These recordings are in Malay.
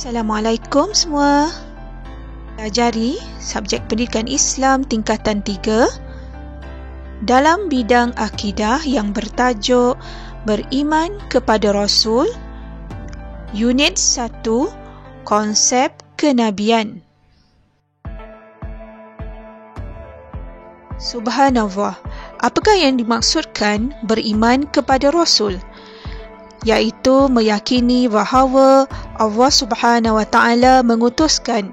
Assalamualaikum semua. Pelajari subjek pendidikan Islam tingkatan 3 dalam bidang akidah yang bertajuk Beriman kepada Rasul, Unit 1, Konsep Kenabian. Subhanallah, apakah yang dimaksudkan beriman kepada Rasul? Iaitu meyakini bahawa Allah Subhanahu Wa Taala mengutuskan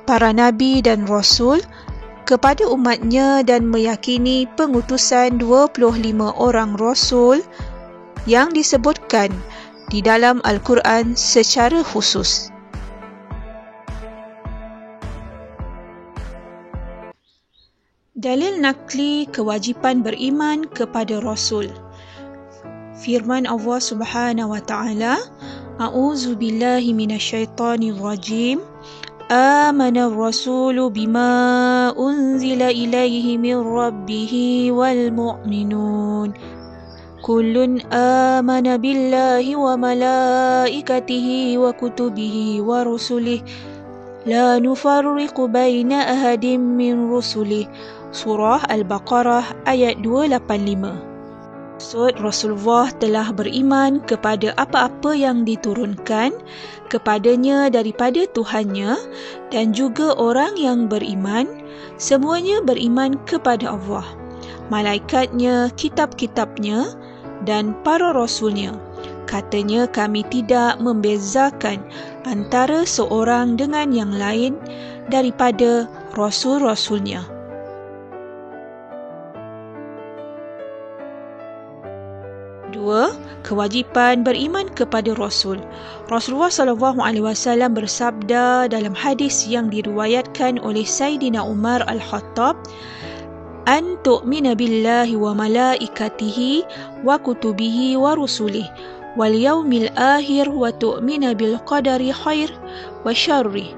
para nabi dan rasul kepada umatnya dan meyakini pengutusan 25 orang rasul yang disebutkan di dalam Al-Quran secara khusus. Dalil nakli kewajipan beriman kepada rasul. Firman Allah Subhanahu Wa Taala, A'udzu billahi minasyaitonir rajim. Amana ar-rasulu bima unzila ilaihi min rabbih wal mu'minun. Kullun amana billahi wa malaikatihi wa kutubihi wa rusulihi la nufarriqu baina ahadin min rusulihi. Surah Al-Baqarah ayat 285. Rasulullah telah beriman kepada apa-apa yang diturunkan kepadanya daripada Tuhannya, dan juga orang yang beriman, semuanya beriman kepada Allah, malaikatnya, kitab-kitabnya dan para rasulnya. Katanya, kami tidak membezakan antara seorang dengan yang lain daripada rasul-rasulnya. Kewajipan beriman kepada Rasul. Rasulullah SAW bersabda dalam hadis yang diriwayatkan oleh Sayyidina Umar Al-Khattab, "An tu'mina billahi wa malaikatihi wa kutubihi wa rusulihi wal yaumil akhir wa tu'mina bil qadari khair wa syarri."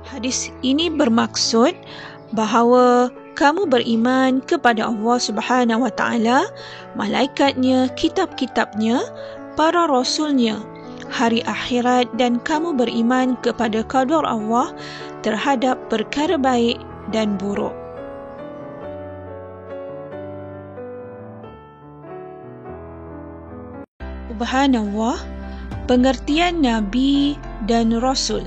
Hadis ini bermaksud bahawa kamu beriman kepada Allah Subhanahu Wa Taala, malaikatnya, kitab-kitabnya, para rasulnya, hari akhirat, dan kamu beriman kepada qadar Allah terhadap perkara baik dan buruk. Subhanallah, pengertian Nabi dan Rasul.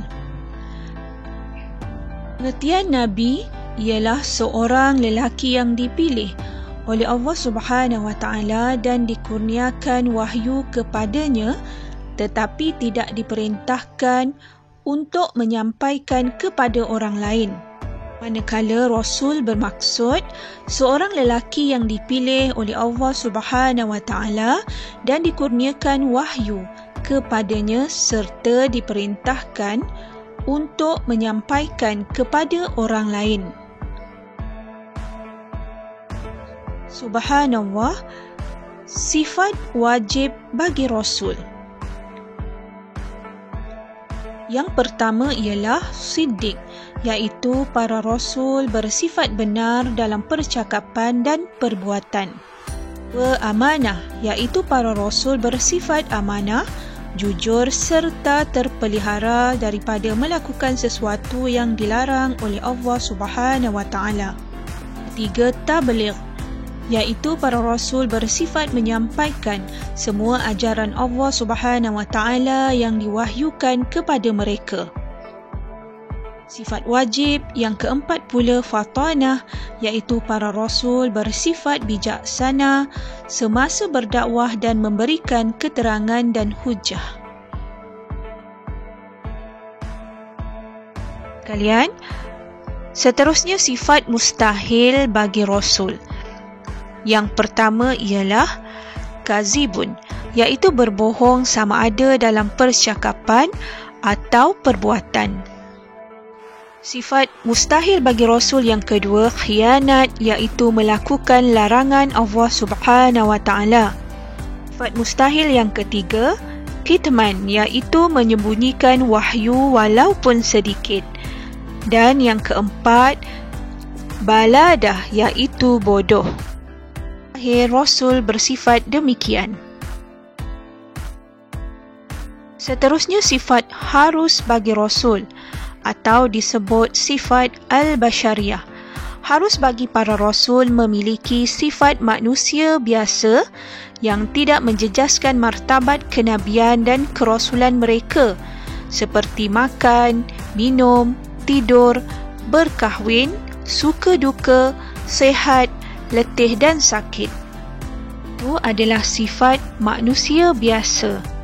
Pengertian Nabi ialah seorang lelaki yang dipilih oleh Allah Subhanahu Wa Taala dan dikurniakan wahyu kepadanya, tetapi tidak diperintahkan untuk menyampaikan kepada orang lain. Manakala Rasul bermaksud seorang lelaki yang dipilih oleh Allah Subhanahu Wa Taala dan dikurniakan wahyu kepadanya serta diperintahkan untuk menyampaikan kepada orang lain. Subhanallah, sifat wajib bagi Rasul. Yang pertama ialah siddiq, iaitu para Rasul bersifat benar dalam percakapan dan perbuatan. Amanah, iaitu para Rasul bersifat amanah, jujur serta terpelihara daripada melakukan sesuatu yang dilarang oleh Allah Subhanahu Wa Taala. 3. Tabligh, iaitu para rasul bersifat menyampaikan semua ajaran Allah Subhanahu Wa Taala yang diwahyukan kepada mereka. Sifat wajib yang keempat pula fatanah, iaitu para rasul bersifat bijaksana semasa berdakwah dan memberikan keterangan dan hujah. Kalian, seterusnya sifat mustahil bagi rasul. Yang pertama ialah kazibun, iaitu berbohong sama ada dalam percakapan atau perbuatan. Sifat mustahil bagi Rasul yang kedua, khianat, iaitu melakukan larangan Allah Subhanahu Wa Taala. Sifat mustahil yang ketiga, kitman, iaitu menyembunyikan wahyu walaupun sedikit. Dan yang keempat, baladah, iaitu bodoh. Akhir Rasul bersifat demikian. Seterusnya sifat harus bagi Rasul atau disebut sifat al-basyariyah. Harus bagi para Rasul memiliki sifat manusia biasa yang tidak menjejaskan martabat kenabian dan kerasulan mereka seperti makan, minum, tidur, berkahwin, suka duka, sehat, letih dan sakit. Itu adalah sifat manusia biasa.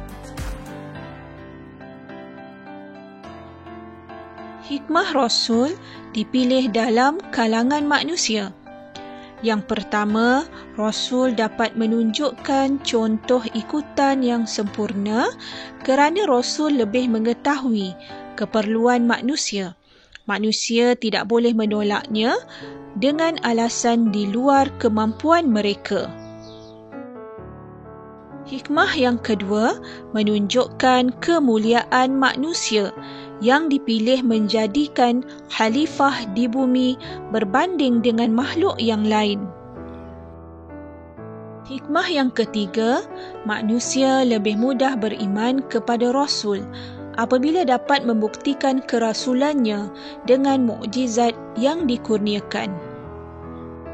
Hikmah Rasul dipilih dalam kalangan manusia. Yang pertama, Rasul dapat menunjukkan contoh ikutan yang sempurna kerana Rasul lebih mengetahui keperluan manusia. Manusia tidak boleh menolaknya dengan alasan di luar kemampuan mereka. Hikmah yang kedua menunjukkan kemuliaan manusia yang dipilih menjadikan khalifah di bumi berbanding dengan makhluk yang lain. Hikmah yang ketiga, manusia lebih mudah beriman kepada Rasul apabila dapat membuktikan kerasulannya dengan mukjizat yang dikurniakan.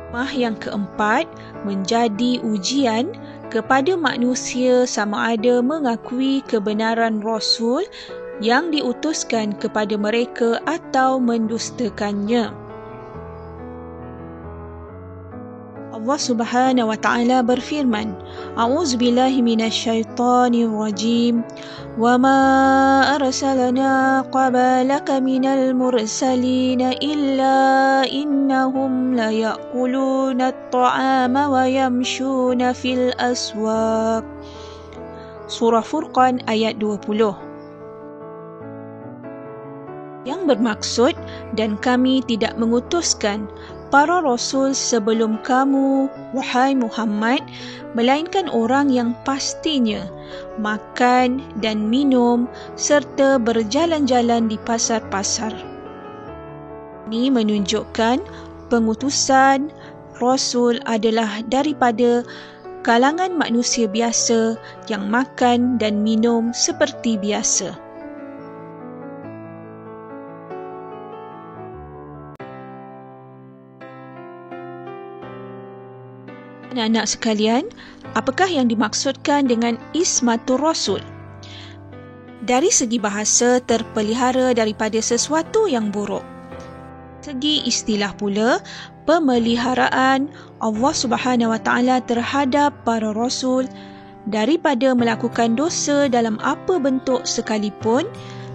Hikmah yang keempat, menjadi ujian kepada manusia sama ada mengakui kebenaran Rasul yang diutuskan kepada mereka atau mendustakannya. Allah Subhanahu wa taala berfirman, A'udzubillahi minasyaitonir rajim. Wa ma arsalna qablaka minal mursalin illa innahum la ya'kuluna at-ta'ama wa yamshuna fil aswaq. Surah Furqan ayat 20. Yang bermaksud, dan kami tidak mengutuskan para rasul sebelum kamu, wahai Muhammad, melainkan orang yang pastinya makan dan minum serta berjalan-jalan di pasar-pasar. Ini menunjukkan pengutusan Rasul adalah daripada kalangan manusia biasa yang makan dan minum seperti biasa. Anak-anak sekalian, apakah yang dimaksudkan dengan ismatur Rasul? Dari segi bahasa, terpelihara daripada sesuatu yang buruk. Segi istilah pula, pemeliharaan Allah Subhanahu wa taala terhadap para rasul daripada melakukan dosa dalam apa bentuk sekalipun,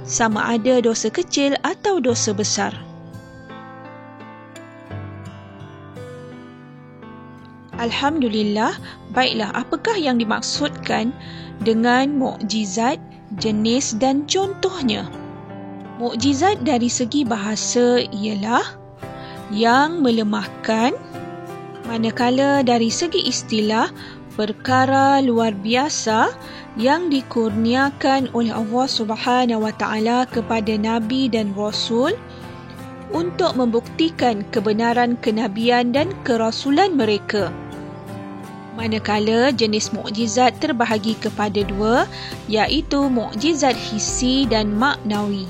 sama ada dosa kecil atau dosa besar. Alhamdulillah, baiklah, apakah yang dimaksudkan dengan mukjizat, jenis dan contohnya? Mukjizat dari segi bahasa ialah yang melemahkan, manakala dari segi istilah, perkara luar biasa yang dikurniakan oleh Allah Subhanahu wa taala kepada nabi dan rasul untuk membuktikan kebenaran kenabian dan kerasulan mereka. Manakala jenis mukjizat terbahagi kepada dua, iaitu mukjizat hissi dan maknawi.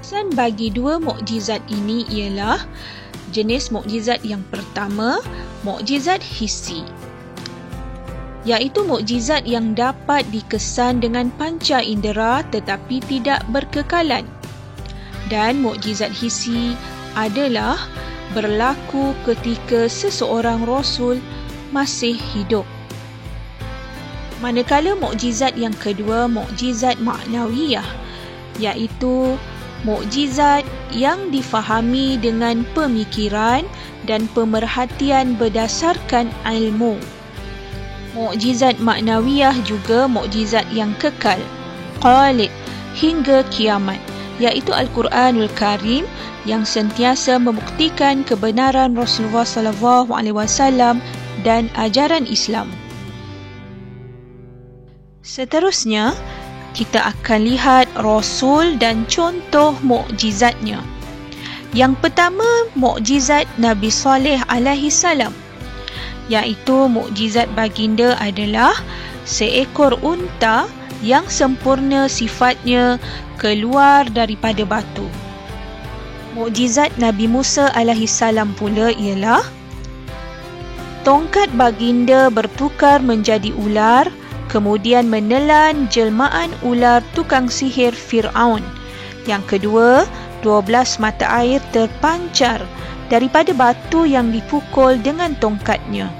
Kesan bagi dua mukjizat ini ialah jenis mukjizat yang pertama, mukjizat hissi, iaitu mukjizat yang dapat dikesan dengan panca indera tetapi tidak berkekalan. Dan mukjizat hissi adalah berlaku ketika seseorang rasul masih hidup. Manakala mukjizat yang kedua, mukjizat maknawiyah, iaitu mukjizat yang difahami dengan pemikiran dan pemerhatian berdasarkan ilmu. Mukjizat maknawiyah juga mukjizat yang kekal, khalid, hingga kiamat, iaitu Al-Quranul Karim yang sentiasa membuktikan kebenaran Rasulullah SAW dan ajaran Islam. Seterusnya, kita akan lihat Rasul dan contoh mukjizatnya. Yang pertama, mukjizat Nabi Saleh alaihi salam, iaitu mukjizat baginda adalah seekor unta yang sempurna sifatnya keluar daripada batu. Mukjizat Nabi Musa alaihissalam pula ialah tongkat baginda bertukar menjadi ular, kemudian menelan jelmaan ular tukang sihir Fir'aun. Yang kedua, 12 mata air terpancar daripada batu yang dipukul dengan tongkatnya.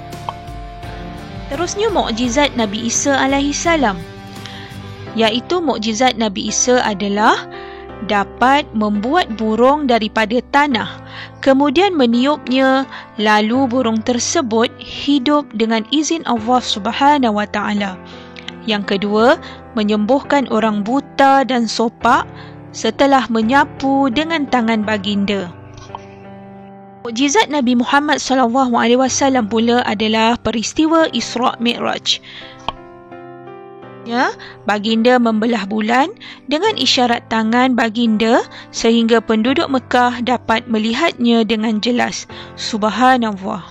Terusnya mukjizat Nabi Isa alaihissalam, iaitu mukjizat Nabi Isa adalah dapat membuat burung daripada tanah, kemudian meniupnya, lalu burung tersebut hidup dengan izin Allah Subhanahu wa taala. Yang kedua, menyembuhkan orang buta dan sopak setelah menyapu dengan tangan baginda. Mukjizat Nabi Muhammad SAW pula adalah peristiwa Isra' Mi'raj. Baginda membelah bulan dengan isyarat tangan baginda sehingga penduduk Mekah dapat melihatnya dengan jelas. Subhanallah.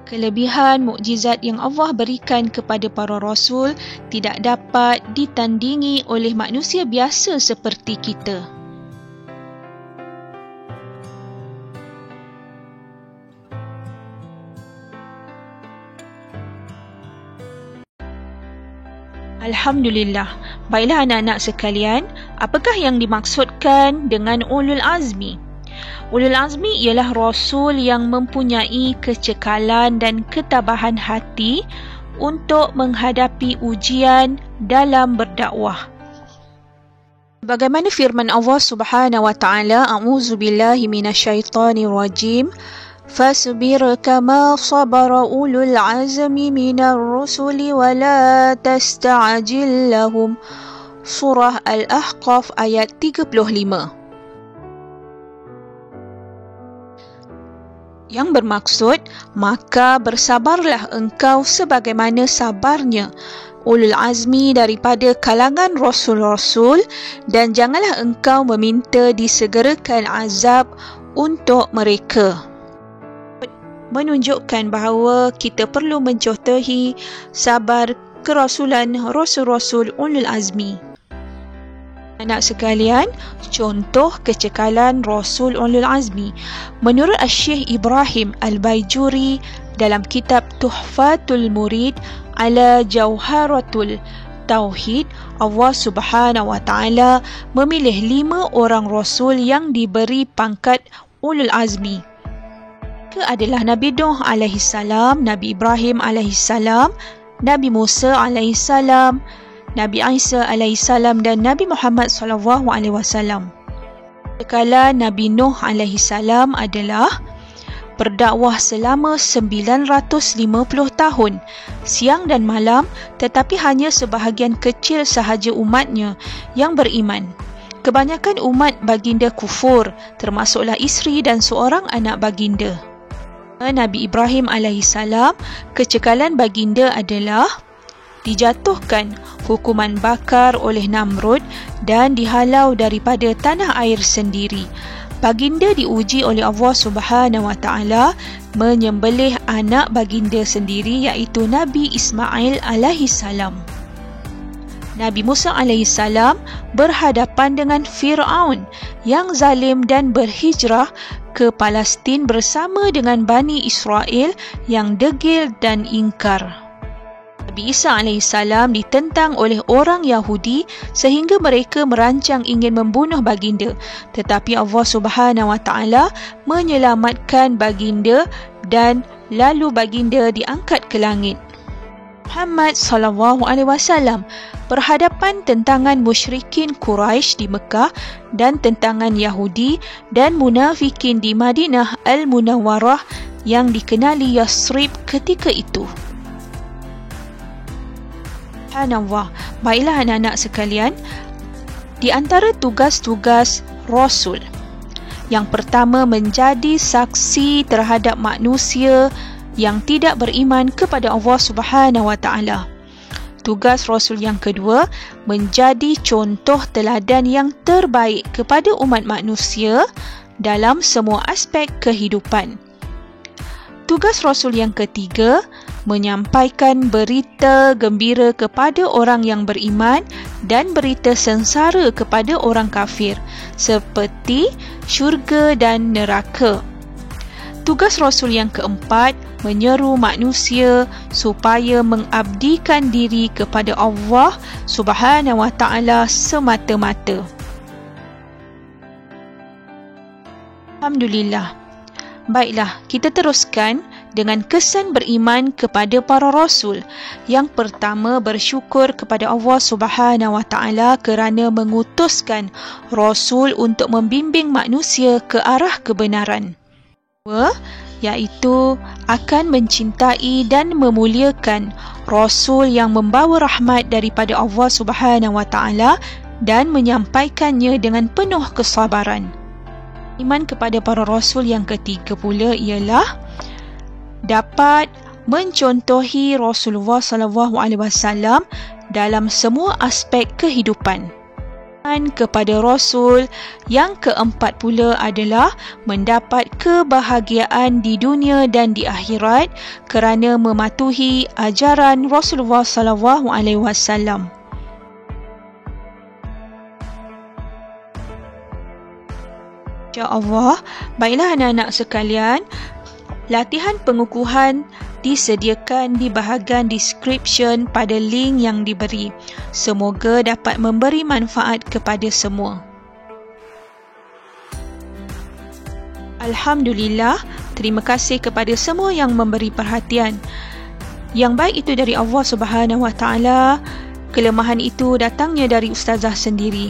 Kelebihan mukjizat yang Allah berikan kepada para rasul tidak dapat ditandingi oleh manusia biasa seperti kita. Alhamdulillah. Baiklah anak-anak sekalian, apakah yang dimaksudkan dengan ulul azmi? Ulul azmi ialah rasul yang mempunyai kecekalan dan ketabahan hati untuk menghadapi ujian dalam berdakwah. Bagaimana firman Allah Subhanahu wa taala, a'udzubillahi minasyaitonir rajim. فاصبر كما صبر أولو العزم من الرسل ولا تستعجل لهم. Surah Al-Ahqaf ayat 35. Yang bermaksud, maka bersabarlah engkau sebagaimana sabarnya ulul azmi daripada kalangan rasul-rasul, dan janganlah engkau meminta disegerakan azab untuk mereka. Menunjukkan bahawa kita perlu mencontohi sabar kerasulan rasul-rasul ulul azmi. Anak sekalian, contoh kecekalan rasul ulul azmi. Menurut Syekh Ibrahim Al-Baijuri dalam kitab Tuhfatul Murid ala Jauharatul Tauhid, Allah Subhanahu wa taala memilih 5 orang rasul yang diberi pangkat ulul azmi. Adalah Nabi Nuh alaihissalam, Nabi Ibrahim alaihissalam, Nabi Musa alaihissalam, Nabi Isa alaihissalam dan Nabi Muhammad sallallahu alaihi wasallam. Kala Nabi Nuh alaihissalam adalah berdakwah selama 950 tahun, siang dan malam, tetapi hanya sebahagian kecil sahaja umatnya yang beriman. Kebanyakan umat baginda kufur, termasuklah isteri dan seorang anak baginda. Nabi Ibrahim alaihissalam, kecekalan baginda adalah dijatuhkan hukuman bakar oleh Namrud dan dihalau daripada tanah air sendiri. Baginda diuji oleh Allah Subhanahu wa taala menyembelih anak baginda sendiri, iaitu Nabi Ismail alaihissalam. Nabi Musa alaihissalam berhadapan dengan Fir'aun yang zalim dan berhijrah ke Palestin bersama dengan Bani Israel yang degil dan ingkar. Nabi Isa alaihissalam ditentang oleh orang Yahudi sehingga mereka merancang ingin membunuh baginda, tetapi Allah Subhanahu wa taala menyelamatkan baginda dan lalu baginda diangkat ke langit. Muhammad sallallahu alaihi wasallam berhadapan tentangan musyrikin Quraisy di Mekah dan tentangan Yahudi dan munafikin di Madinah Al-Munawwarah yang dikenali Yasrib ketika itu. Subhanallah. Baiklah anak-anak sekalian, di antara tugas-tugas Rasul, yang pertama menjadi saksi terhadap manusia yang tidak beriman kepada Allah Subhanahu wa taala. Tugas Rasul yang kedua, menjadi contoh teladan yang terbaik kepada umat manusia dalam semua aspek kehidupan. Tugas Rasul yang ketiga, menyampaikan berita gembira kepada orang yang beriman dan berita sengsara kepada orang kafir, seperti syurga dan neraka. Tugas Rasul yang keempat, menyeru manusia supaya mengabdikan diri kepada Allah Subhanahu wa Ta'ala semata-mata. Alhamdulillah. Baiklah, kita teruskan dengan kesan beriman kepada para rasul. Yang pertama, bersyukur kepada Allah Subhanahu wa Ta'ala kerana mengutuskan rasul untuk membimbing manusia ke arah kebenaran. Kedua, iaitu akan mencintai dan memuliakan rasul yang membawa rahmat daripada Allah Subhanahu wa Ta'ala dan menyampaikannya dengan penuh kesabaran. Iman kepada para rasul yang ketiga pula ialah dapat mencontohi Rasulullah SAW dalam semua aspek kehidupan. Iman kepada rasul yang keempat pula adalah mendapat kebahagiaan di dunia dan di akhirat kerana mematuhi ajaran Rasulullah SAW. InsyaAllah, baiklah anak-anak sekalian, latihan pengukuhan disediakan di bahagian description pada link yang diberi. Semoga dapat memberi manfaat kepada semua. Alhamdulillah, terima kasih kepada semua yang memberi perhatian. Yang baik itu dari Allah Subhanahu wa Ta'ala, kelemahan itu datangnya dari ustazah sendiri.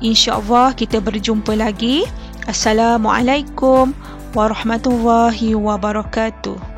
InsyaAllah kita berjumpa lagi. Assalamualaikum warahmatullahi wabarakatuh.